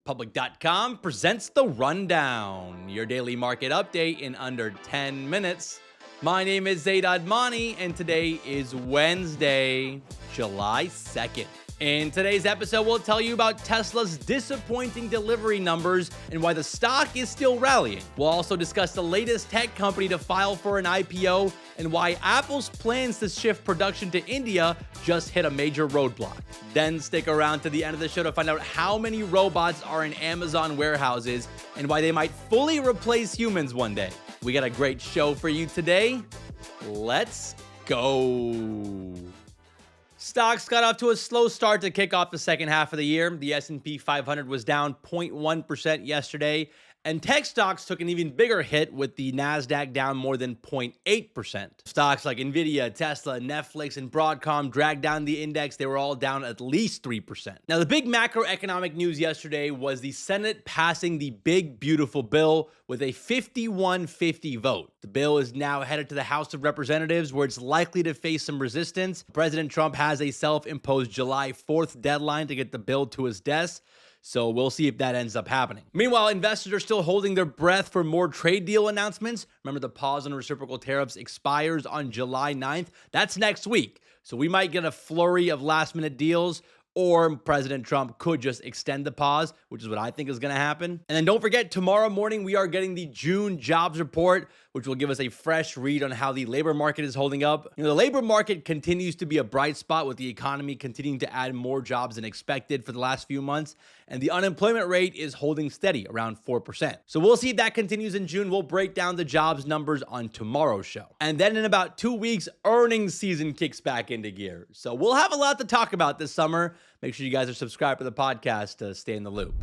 Public.com presents The Rundown, your daily market update in under 10 minutes. My name is Zaid Admani, and today is Wednesday, July 2nd. In today's episode, we'll tell you about Tesla's disappointing delivery numbers and why the stock is still rallying. We'll also discuss the latest tech company to file for an IPO and why Apple's plans to shift production to India just hit a major roadblock. Then stick around to the end of the show to find out how many robots are in Amazon warehouses and why they might fully replace humans one day. We got a great show for you today. Let's go. Stocks got off to a slow start to kick off the second half of the year. The S&P 500 was down 0.1% yesterday, and tech stocks took an even bigger hit with the Nasdaq down more than 0.8%. Stocks like Nvidia, Tesla, Netflix, and Broadcom dragged down the index. They were all down at least 3%. Now, the big macroeconomic news yesterday was the Senate passing the big, beautiful bill with a 51-50 vote. The bill is now headed to the House of Representatives, where it's likely to face some resistance. President Trump has a self-imposed July 4th deadline to get the bill to his desk, so we'll see if that ends up happening. Meanwhile, investors are still holding their breath for more trade deal announcements. Remember, the pause on reciprocal tariffs expires on July 9th. That's next week. So we might get a flurry of last-minute deals, or President Trump could just extend the pause, which is what I think is going to happen. And then don't forget, tomorrow morning, we are getting the June jobs report, which will give us a fresh read on how the labor market is holding up. The labor market continues to be a bright spot, with the economy continuing to add more jobs than expected for the last few months. And the unemployment rate is holding steady around 4%. So we'll see if that continues in June. We'll break down the jobs numbers on tomorrow's show. And then in about 2 weeks, earnings season kicks back into gear. So we'll have a lot to talk about this summer. Make sure you guys are subscribed to the podcast to stay in the loop.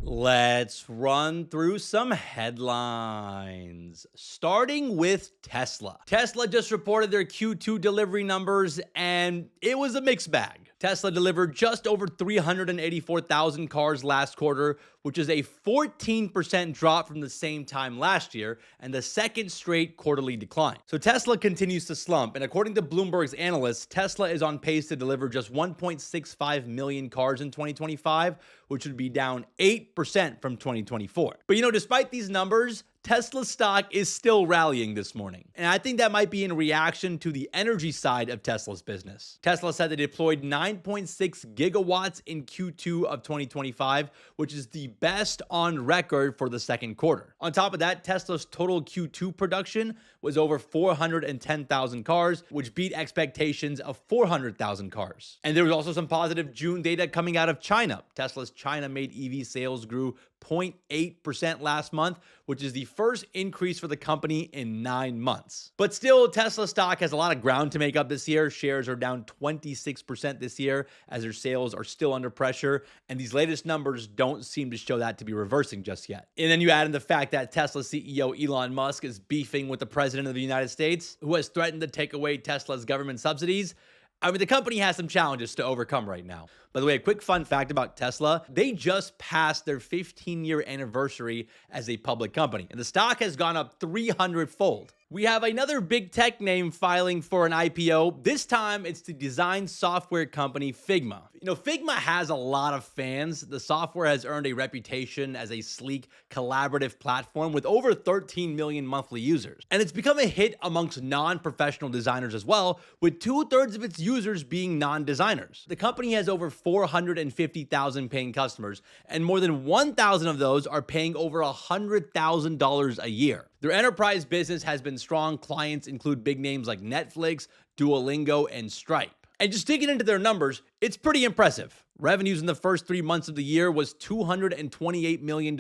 Let's run through some headlines, starting with Tesla. Tesla just reported their Q2 delivery numbers, and it was a mixed bag. Tesla delivered just over 384,000 cars last quarter, which is a 14% drop from the same time last year and the second straight quarterly decline. So Tesla continues to slump, and according to Bloomberg's analysts, Tesla is on pace to deliver just 1.65 million cars in 2025, which would be down 8% from 2024. But despite these numbers, Tesla stock is still rallying this morning. And I think that might be in reaction to the energy side of Tesla's business. Tesla said they deployed 9.6 gigawatts in Q2 of 2025, which is the best on record for the second quarter. On top of that, Tesla's total Q2 production was over 410,000 cars, which beat expectations of 400,000 cars. And there was also some positive June data coming out of China. Tesla's China-made EV sales grew 0.8% last month, which is the first increase for the company in 9 months. But still, Tesla stock has a lot of ground to make up this year. Shares are down 26% this year as their sales are still under pressure, and these latest numbers don't seem to show that to be reversing just yet. And then you add in the fact that Tesla CEO Elon Musk is beefing with the president of the United States, who has threatened to take away Tesla's government subsidies. The company has some challenges to overcome right now. By the way, a quick fun fact about Tesla, they just passed their 15-year anniversary as a public company, and the stock has gone up 300-fold. We have another big tech name filing for an IPO. This time, it's the design software company Figma. Figma has a lot of fans. The software has earned a reputation as a sleek, collaborative platform with over 13 million monthly users. And it's become a hit amongst non-professional designers as well, with 2/3 of its users being non-designers. The company has over 450,000 paying customers, and more than 1,000 of those are paying over $100,000 a year. Their enterprise business has been strong. Clients include big names like Netflix, Duolingo, and Stripe. And just digging into their numbers, it's pretty impressive. Revenues in the first 3 months of the year was $228 million,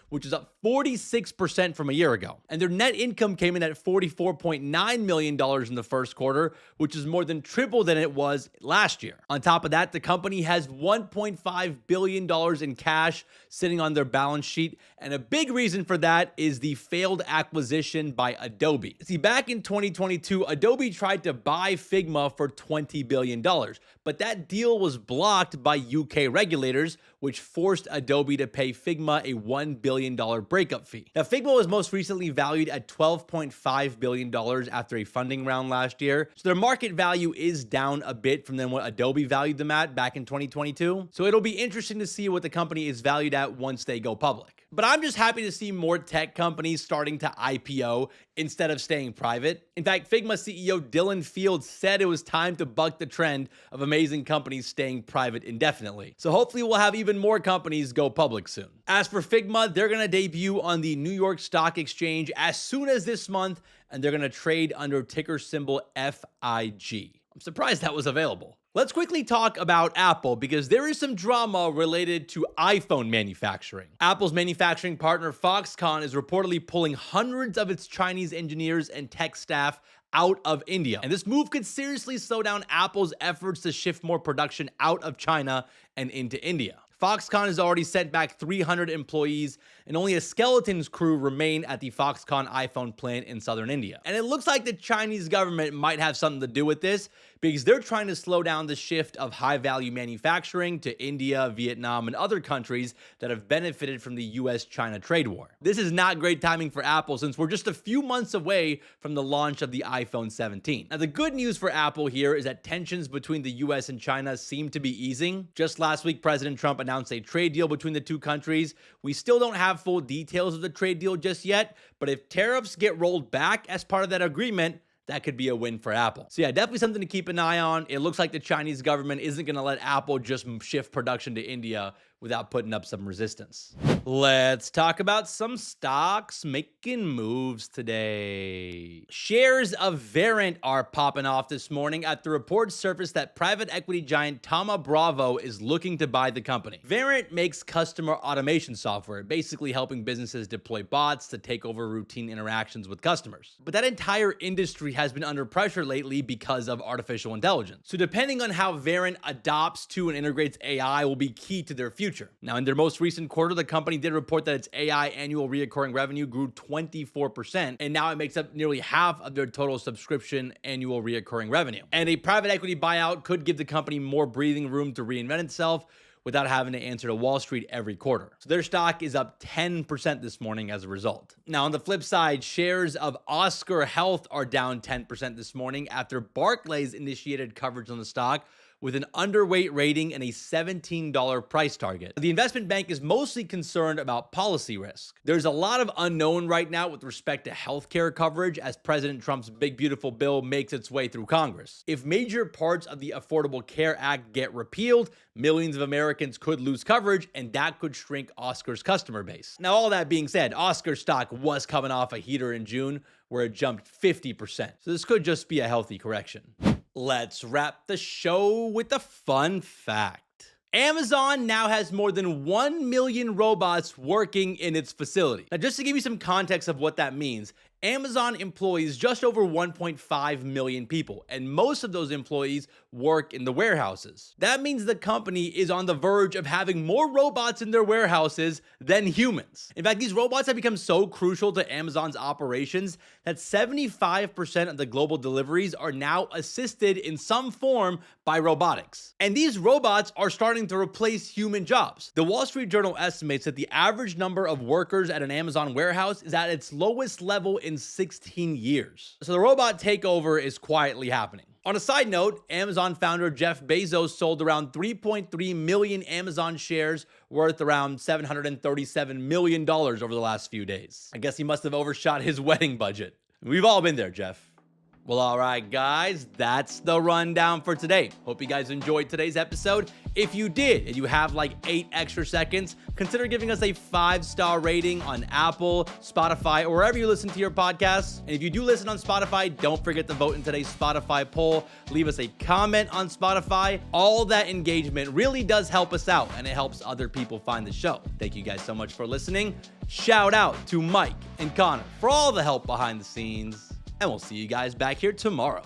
which is up 46% from a year ago. And their net income came in at $44.9 million in the first quarter, which is more than triple than it was last year. On top of that, the company has $1.5 billion in cash sitting on their balance sheet. And a big reason for that is the failed acquisition by Adobe. See, back in 2022, Adobe tried to buy Figma for $20 billion, but that deal was blocked by UK regulators, which forced Adobe to pay Figma a $1 billion breakup fee. Now, Figma was most recently valued at $12.5 billion after a funding round last year, so their market value is down a bit from then what Adobe valued them at back in 2022. So it'll be interesting to see what the company is valued at once they go public. But I'm just happy to see more tech companies starting to IPO instead of staying private. In fact, Figma CEO Dylan Fields said it was time to buck the trend of amazing companies staying private indefinitely. So hopefully we'll have even more companies go public soon. As for Figma, they're going to debut on the New York Stock Exchange as soon as this month, and they're going to trade under ticker symbol FIG. I'm surprised that was available. Let's quickly talk about Apple because there is some drama related to iPhone manufacturing. Apple's manufacturing partner Foxconn is reportedly pulling hundreds of its Chinese engineers and tech staff out of India. And this move could seriously slow down Apple's efforts to shift more production out of China and into India. Foxconn has already sent back 300 employees, and only a skeleton's crew remain at the Foxconn iPhone plant in southern India. And it looks like the Chinese government might have something to do with this because they're trying to slow down the shift of high-value manufacturing to India, Vietnam, and other countries that have benefited from the US-China trade war. This is not great timing for Apple since we're just a few months away from the launch of the iPhone 17. Now, the good news for Apple here is that tensions between the US and China seem to be easing. Just last week, President Trump announced a trade deal between the two countries. We still don't have full details of the trade deal just yet, but if tariffs get rolled back as part of that agreement, that could be a win for Apple. So yeah, definitely something to keep an eye on. It looks like the Chinese government isn't going to let Apple just shift production to India without putting up some resistance. Let's talk about some stocks making moves today. Shares of Verint are popping off this morning after reports surfaced that private equity giant Thoma Bravo is looking to buy the company. Verint makes customer automation software, basically helping businesses deploy bots to take over routine interactions with customers. But that entire industry has been under pressure lately because of artificial intelligence. So depending on how Verint adopts to and integrates AI will be key to their future. Now, in their most recent quarter, the company did report that its AI annual recurring revenue grew 24%, and now it makes up nearly half of their total subscription annual recurring revenue. And a private equity buyout could give the company more breathing room to reinvent itself without having to answer to Wall Street every quarter. So their stock is up 10% this morning as a result. Now, on the flip side, shares of Oscar Health are down 10% this morning after Barclays initiated coverage on the stock with an underweight rating and a $17 price target. The investment bank is mostly concerned about policy risk. There's a lot of unknown right now with respect to healthcare coverage as President Trump's big beautiful bill makes its way through Congress. If major parts of the Affordable Care Act get repealed, millions of Americans could lose coverage, and that could shrink Oscar's customer base. Now, all that being said, Oscar stock was coming off a heater in June where it jumped 50%. So this could just be a healthy correction. Let's wrap the show with a fun fact. Amazon now has more than 1 million robots working in its facility. Now, just to give you some context of what that means, Amazon employs just over 1.5 million people, and most of those employees work in the warehouses. That means the company is on the verge of having more robots in their warehouses than humans. In fact, these robots have become so crucial to Amazon's operations that 75% of the global deliveries are now assisted in some form by robotics. And these robots are starting to replace human jobs. The Wall Street Journal estimates that the average number of workers at an Amazon warehouse is at its lowest level in 16 years. So the robot takeover is quietly happening. On a side note, Amazon founder Jeff Bezos sold around 3.3 million Amazon shares worth around $737 million over the last few days. I guess he must have overshot his wedding budget. We've all been there, Jeff. Well, all right, guys, that's the rundown for today. Hope you guys enjoyed today's episode. If you did, and you have like 8 extra seconds, consider giving us a 5-star rating on Apple, Spotify, or wherever you listen to your podcasts. And if you do listen on Spotify, don't forget to vote in today's Spotify poll. Leave us a comment on Spotify. All that engagement really does help us out, and it helps other people find the show. Thank you guys so much for listening. Shout out to Mike and Connor for all the help behind the scenes. And we'll see you guys back here tomorrow.